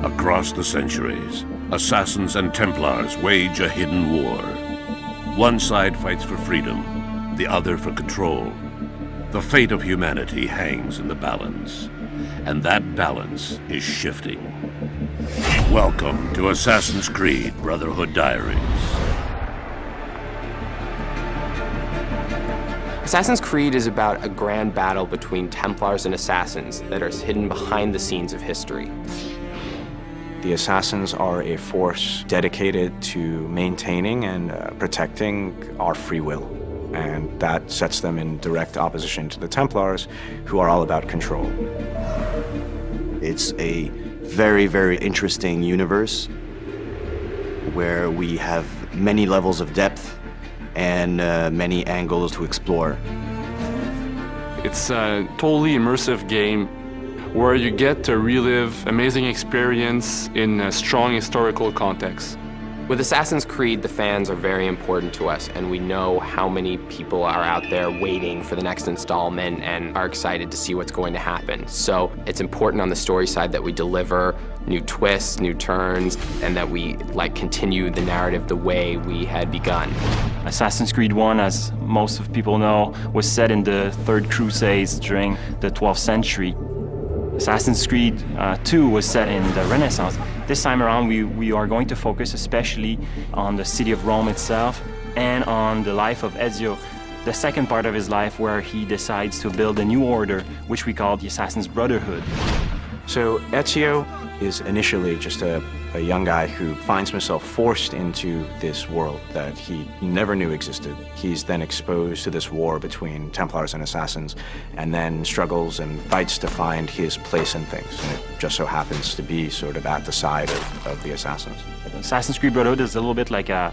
Across the centuries, assassins and Templars wage a hidden war. One side fights for freedom, the other for control. The fate of humanity hangs in the balance, and that balance is shifting. Welcome to Assassin's Creed Brotherhood Diaries. Assassin's Creed is about a grand battle between Templars and Assassins that is hidden behind the scenes of history. The Assassins are a force dedicated to maintaining and protecting our free will. And that sets them in direct opposition to the Templars, who are all about control. It's a very, very interesting universe where we have many levels of depth and many angles to explore. It's a totally immersive game where you get to relive amazing experience in a strong historical context. With Assassin's Creed, the fans are very important to us, and we know how many people are out there waiting for the next installment and are excited to see what's going to happen. So it's important on the story side that we deliver new twists, new turns, and that we continue the narrative the way we had begun. Assassin's Creed 1, as most of people know, was set in the Third Crusades during the 12th century. Assassin's Creed 2 was set in the Renaissance. This time around, we are going to focus especially on the city of Rome itself and on the life of Ezio, the second part of his life where he decides to build a new order, which we call the Assassin's Brotherhood. So Ezio is initially just a young guy who finds himself forced into this world that he never knew existed. He's then exposed to this war between Templars and Assassins, and then struggles and fights to find his place in things. And it just so happens to be sort of at the side of the Assassins. Assassin's Creed Brotherhood is a little bit like a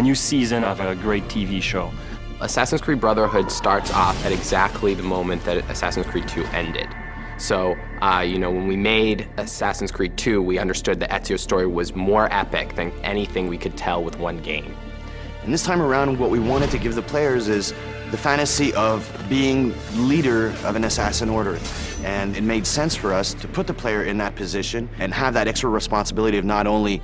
new season of a great TV show. Assassin's Creed Brotherhood starts off at exactly the moment that Assassin's Creed 2 ended. So, when we made Assassin's Creed 2, we understood that Ezio's story was more epic than anything we could tell with one game. And this time around, what we wanted to give the players is the fantasy of being leader of an assassin order. And it made sense for us to put the player in that position and have that extra responsibility of not only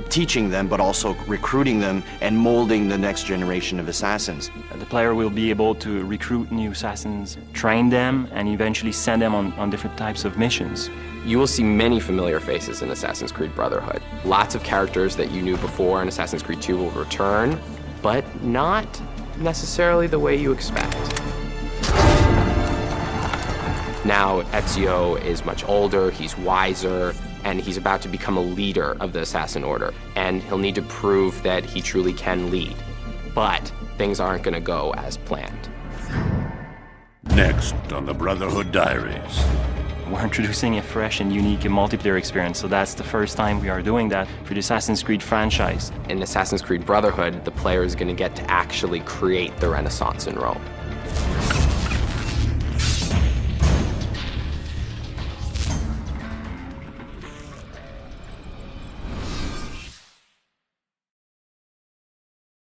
teaching them, but also recruiting them and molding the next generation of assassins. The player will be able to recruit new assassins, train them, and eventually send them on different types of missions. You will see many familiar faces in Assassin's Creed Brotherhood. Lots of characters that you knew before in Assassin's Creed 2 will return, but not necessarily the way you expect. Now Ezio is much older, he's wiser, and he's about to become a leader of the Assassin Order, and he'll need to prove that he truly can lead. But things aren't going to go as planned. Next on the Brotherhood Diaries. We're introducing a fresh and unique multiplayer experience, so that's the first time we are doing that for the Assassin's Creed franchise. In Assassin's Creed Brotherhood, the player is going to get to actually create the Renaissance in Rome.